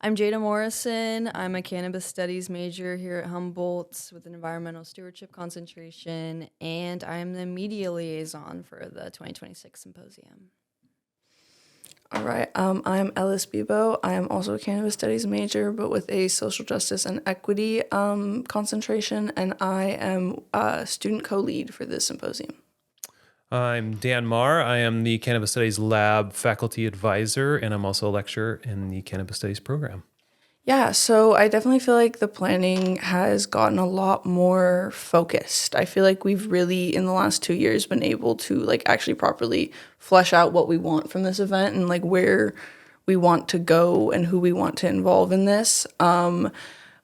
I'm Jada Morrison. I'm a cannabis studies major here at Humboldt with an environmental stewardship concentration, and I'm the media liaison for the 2026 Symposium. All right. I'm Ellis Bebo. I am also a cannabis studies major, but with a social justice and equity concentration, and I am a student co-lead for this symposium. I'm Dan Marr. I am the Cannabis Studies Lab faculty advisor, and I'm also a lecturer in the Cannabis Studies program. Yeah, so I definitely feel like the planning has gotten a lot more focused. I feel like we've really, in the last 2 years, been able to actually properly flesh out what we want from this event and where we want to go and who we want to involve in this.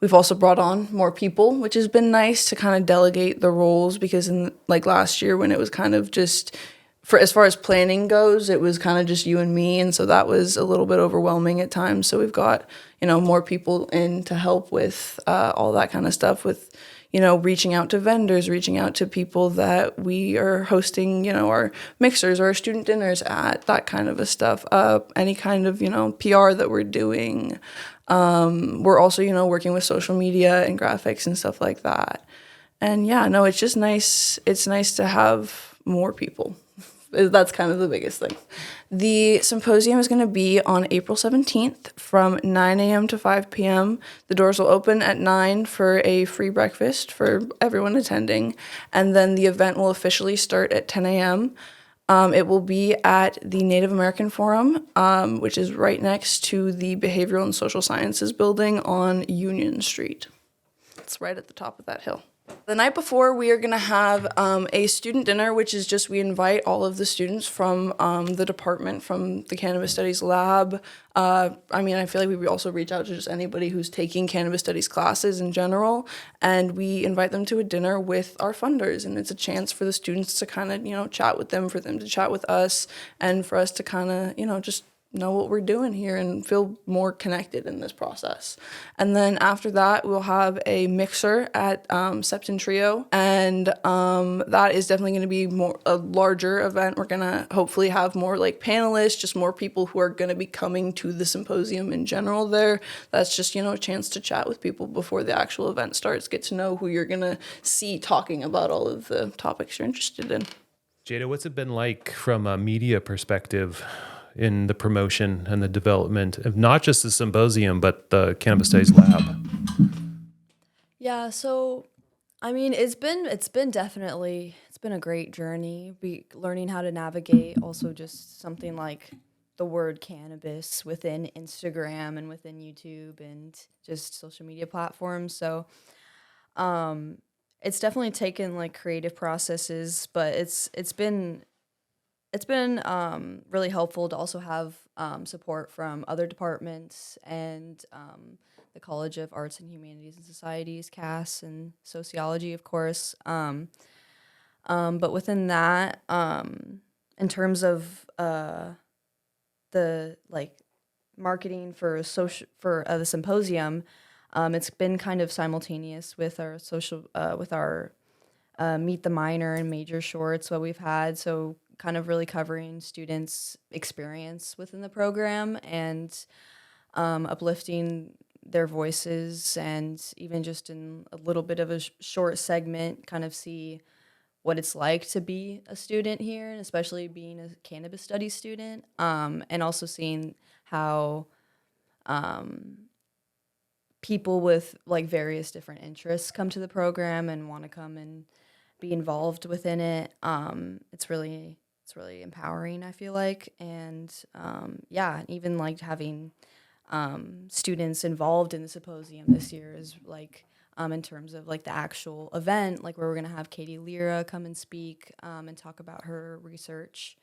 We've also brought on more people, which has been nice to kind of delegate the roles because in last year when it was kind of just for as far as planning goes, it was kind of just you and me, and so that was a little bit overwhelming at times. So we've got more people in to help with all that kind of stuff, with reaching out to vendors, reaching out to people that we are hosting our mixers or our student dinners at, that kind of a stuff. Any kind of PR that we're doing. We're also working with social media and graphics and stuff like that. And yeah, no, it's just nice. It's nice to have more people. That's kind of the biggest thing. The symposium is going to be on April 17th from 9 a.m. to 5 p.m. The doors will open at 9 for a free breakfast for everyone attending. And then the event will officially start at 10 a.m. It will be at the Native American Forum, which is right next to the Behavioral and Social Sciences building on Union Street. It's right at the top of that hill. The night before, we are going to have a student dinner, which is just we invite all of the students from the department, from the Cannabis Studies Lab. I feel like we also reach out to just anybody who's taking Cannabis Studies classes in general, and we invite them to a dinner with our funders, and it's a chance for the students to kind of, chat with them, for them to chat with us, and for us to kind of, just know what we're doing here and feel more connected in this process. And then after that, we'll have a mixer at Septon Trio, and that is definitely going to be a larger event. We're going to hopefully have more panelists, just more people who are going to be coming to the symposium in general there. That's just, a chance to chat with people before the actual event starts, get to know who you're going to see talking about all of the topics you're interested in. Jada, what's it been like from a media perspective in the promotion and the development of not just the symposium, but the Cannabis Studies Lab? Yeah, so it's been definitely a great journey. Learning how to navigate also just something like the word cannabis within Instagram and within YouTube and just social media platforms. So it's definitely taken creative processes, but it's been really helpful to also have support from other departments and the College of Arts and Humanities and Societies, CAS, and sociology, of course. But within that, in terms of the marketing for the symposium, it's been kind of simultaneous with our Meet the Minor and major shorts what we've had. So kind of really covering students' experience within the program and uplifting their voices, and even just in a little bit of a short segment, kind of see what it's like to be a student here, and especially being a cannabis studies student, and also seeing how people with various different interests come to the program and want to come and be involved within it. It's really empowering, I feel like. And even having students involved in the symposium this year is in terms of the actual event, where we're going to have Katie Lira come and speak and talk about her research.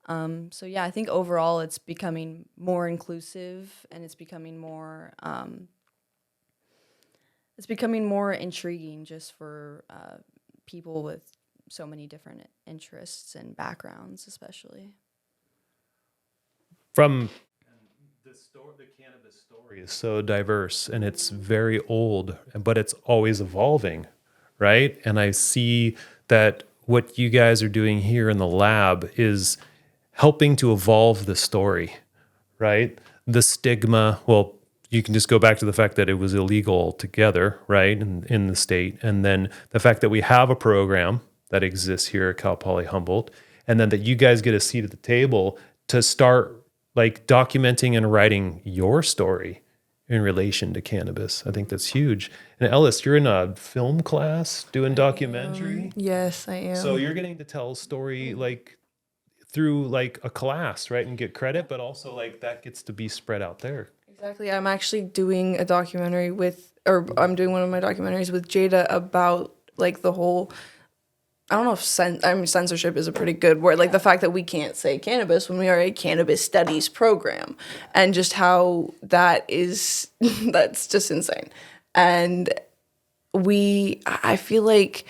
I think overall it's becoming more inclusive, and it's becoming more intriguing just for people with so many different interests and backgrounds, especially. From the cannabis story is so diverse, and it's very old, but it's always evolving, right? And I see that what you guys are doing here in the lab is helping to evolve the story, right? The stigma, well, you can just go back to the fact that it was illegal altogether, right, in the state. And then the fact that we have a program that exists here at Cal Poly Humboldt, and then that you guys get a seat at the table to start like documenting and writing your story in relation to cannabis. I think that's huge. And Ellis, you're in a film class doing documentary. Yes, I am. So you're getting to tell a story like through like a class, right? And get credit, but also like that gets to be spread out there. Exactly. I'm actually doing a documentary I'm doing one of my documentaries with Jada about like the whole, I don't know if censorship is a pretty good word, like the fact that we can't say cannabis when we are a cannabis studies program, and just how that is, that's just insane. And I feel like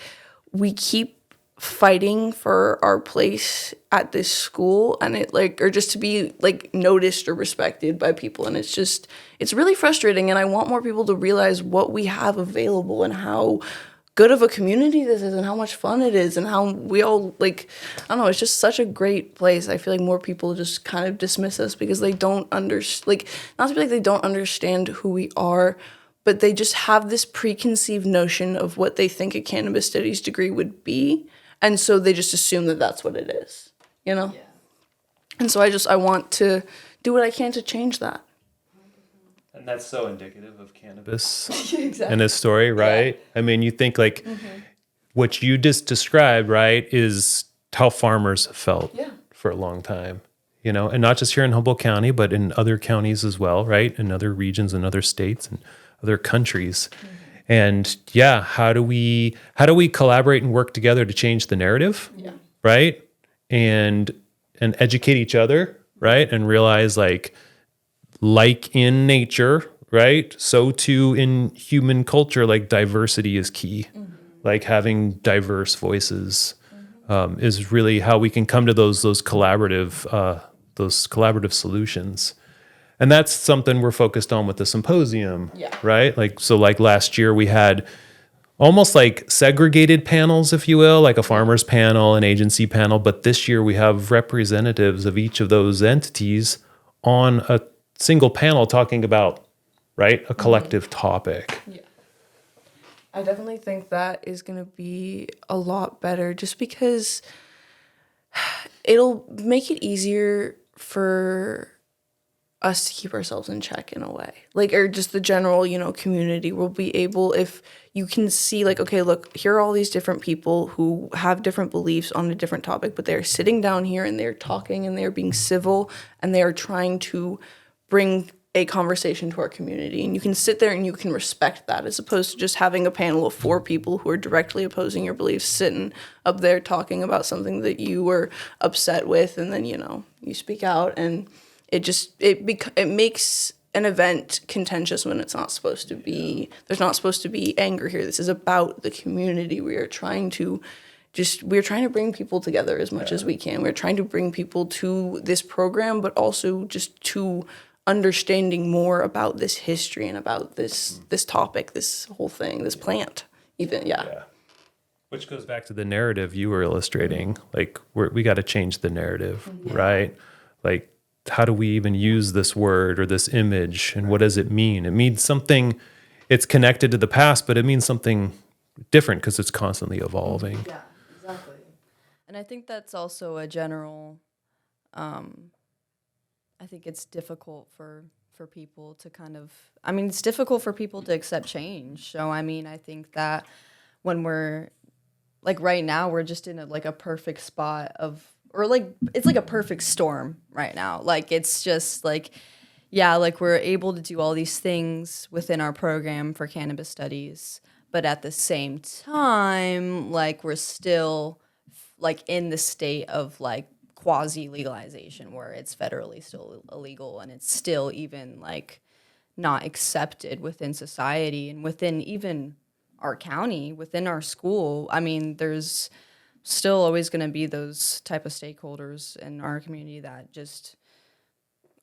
we keep fighting for our place at this school, and it like, or just to be like noticed or respected by people, and it's really frustrating. And I want more people to realize what we have available and how good of a community this is and how much fun it is and how we all like, I don't know, it's just such a great place. I feel like more people just kind of dismiss us because they don't like, not to be like they don't understand who we are, but they just have this preconceived notion of what they think a cannabis studies degree would be. And so they just assume that that's what it is, you know? Yeah. And so I want to do what I can to change that. And that's so indicative of cannabis Exactly. in this story, right? Yeah. I mean, you think like what you just described, right, is how farmers have felt for a long time, you know, and not just here in Humboldt County, but in other counties as well, right? In other regions and other states and other countries. And yeah, how do we collaborate and work together to change the narrative? Yeah. Right? And educate each other, right? And realize like in nature, right? So too in human culture, like diversity is key. Like having diverse voices is really how we can come to those collaborative solutions. And that's something we're focused on with the symposium, right? Like, so like last year we had almost like segregated panels, if you will, like a farmer's panel, an agency panel. But this year we have representatives of each of those entities on a single panel talking about, right, a collective topic. Yeah. I definitely think that is going to be a lot better just because it'll make it easier for us to keep ourselves in check in a way, like, or just the general, you know, community will be able, if you can see like, okay, look, here are all these different people who have different beliefs on a different topic, but they're sitting down here and they're talking and they're being civil and they are trying to bring a conversation to our community, and you can sit there and you can respect that, as opposed to just having a panel of 4 people who are directly opposing your beliefs sitting up there talking about something that you were upset with, and then, you know, you speak out and it makes an event contentious when it's not supposed to be. There's not supposed to be anger here. This is about the community. We're trying to bring people together as much as we can. We're trying to bring people to this program, but also just to understanding more about this history and about this topic, this whole thing, this plant, even. Yeah. Which goes back to the narrative you were illustrating. Like we got to change the narrative, right? Like, how do we even use this word or this image, and what does it mean? It means something, it's connected to the past, but it means something different because it's constantly evolving. Yeah, exactly. And I think that's also a general, I think it's difficult for people to it's difficult for people to accept change. So, I mean, I think that when we're, like right now, we're just in a perfect spot it's like a perfect storm right now. Like, it's just like, yeah, like we're able to do all these things within our program for cannabis studies, but at the same time, like we're still like in the state of like quasi legalization where it's federally still illegal and it's still even like not accepted within society and within even our county, within our school. I mean, there's still always going to be those type of stakeholders in our community that just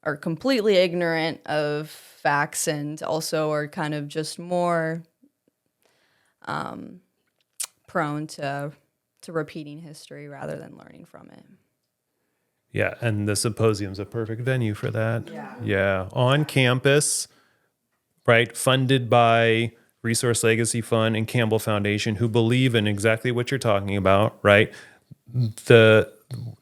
are completely ignorant of facts and also are kind of just more prone to repeating history rather than learning from it. Yeah, and the Symposium's a perfect venue for that. Yeah, on campus, right? Funded by Resource Legacy Fund and Campbell Foundation, who believe in exactly what you're talking about, right? The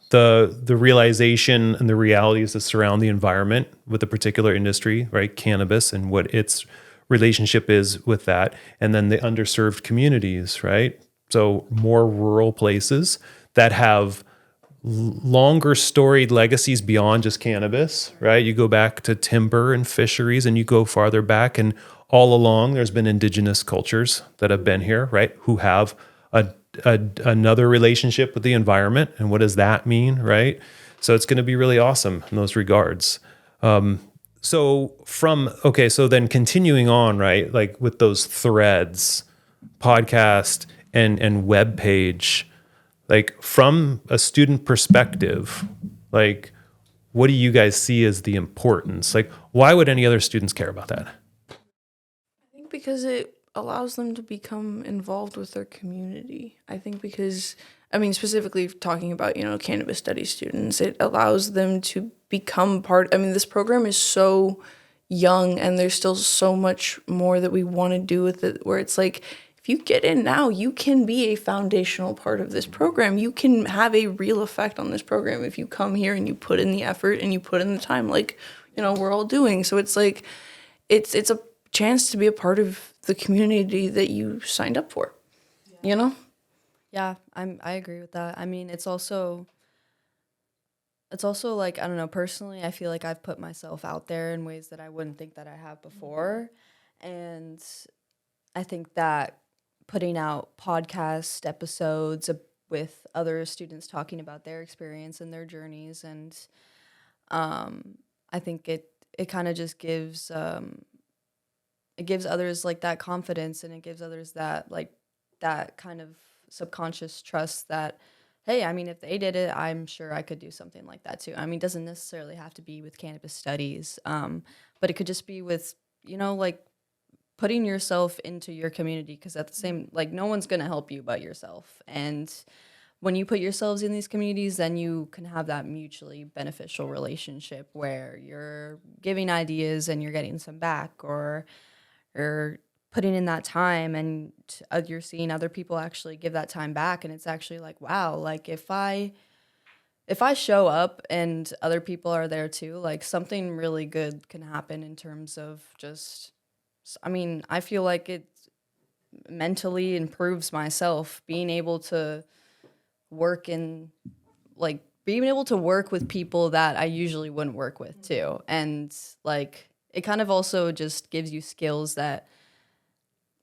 the realization and the realities that surround the environment with a particular industry, right? Cannabis and what its relationship is with that, and then the underserved communities, right? So more rural places that have longer storied legacies beyond just cannabis, right? You go back to timber and fisheries, and you go farther back, and all along there's been indigenous cultures that have been here, right? Who have another relationship with the environment, and what does that mean, right? So it's going to be really awesome in those regards. So then continuing on, right? Like with those threads, podcast and web page, like from a student perspective, like what do you guys see as the importance? Like why would any other students care about that? I think because it allows them to become involved with their community. I think because, I mean, specifically talking about, cannabis studies students, it allows them to become part. I mean, this program is so young and there's still so much more that we want to do with it, where it's like, if you get in now, you can be a foundational part of this program. You can have a real effect on this program if you come here and you put in the effort and you put in the time, like, we're all doing. So it's like, it's a chance to be a part of the community that you signed up for, Yeah, I agree with that. I mean, it's also like, I don't know, personally, I feel like I've put myself out there in ways that I wouldn't think that I have before. And I think that putting out podcast episodes with other students talking about their experience and their journeys, and I think it kind of just gives it gives others like that confidence, and it gives others that like that kind of subconscious trust that, hey, I mean, if they did it, I'm sure I could do something like that too. I mean, it doesn't necessarily have to be with cannabis studies, but it could just be with, like putting yourself into your community, because at the same, like, no one's going to help you but yourself. And when you put yourselves in these communities, then you can have that mutually beneficial relationship where you're giving ideas and you're getting some back, or putting in that time, and you're seeing other people actually give that time back. And it's actually like, wow, like if I show up and other people are there too, like something really good can happen in terms of just, I mean, I feel like it mentally improves myself being able to work in, like, being able to work with people that I usually wouldn't work with too. And like, it kind of also just gives you skills that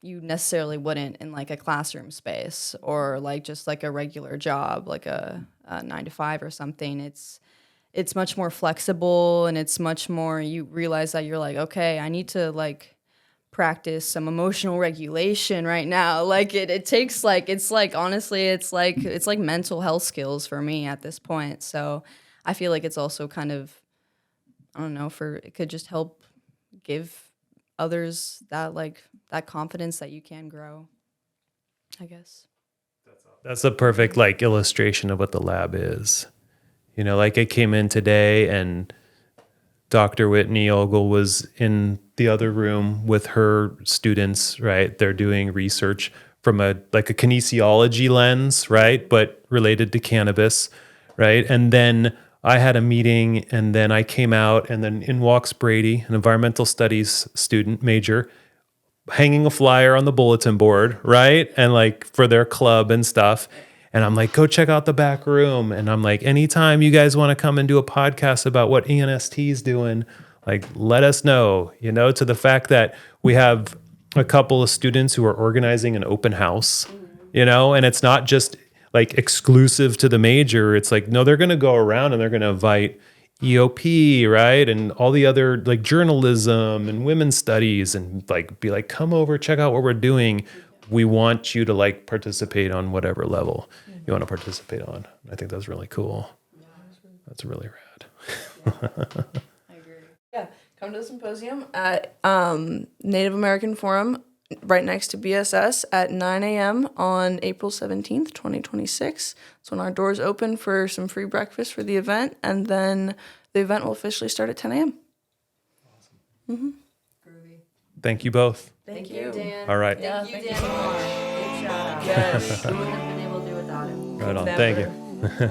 you necessarily wouldn't in like a classroom space, or like just like a regular job, like a 9 to 5 or something. It's much more flexible, and it's much more, you realize that you're like, okay, I need to like practice some emotional regulation right now. Like it takes like, it's like, honestly, it's like mental health skills for me at this point. So I feel like it's also kind of, I don't know, it could just help give others that like that confidence that you can grow, I guess. That's a perfect like illustration of what the lab is. Like I came in today and Dr. Whitney Ogle was in the other room with her students, right? They're doing research from a kinesiology lens, right? But related to cannabis, right? And then I had a meeting, and then I came out, and then in walks Brady, an environmental studies student major, hanging a flyer on the bulletin board, right? And like for their club and stuff. And I'm like, go check out the back room. And I'm like, anytime you guys want to come and do a podcast about what ENST is doing, like, let us know, to the fact that we have a couple of students who are organizing an open house, and it's not just like exclusive to the major. It's like, no, they're going to go around and they're going to invite EOP, right? And all the other like journalism and women's studies, and like be like, come over, check out what we're doing. We want you to like participate on whatever level you want to participate on. I think that's really cool. That's really rad. I agree. Yeah, come to the symposium at Native American Forum right next to BSS at 9 a.m. on April 17th, 2026. That's when our doors open for some free breakfast for the event, and then the event will officially start at 10 a.m. Awesome. Groovy. Thank you both. Thank you, Dan. All right. Yeah, Thank you, thank Dan you so Moore. much. Big shout out. Yes. We wouldn't have been able to do it without him. Right on. Thank you.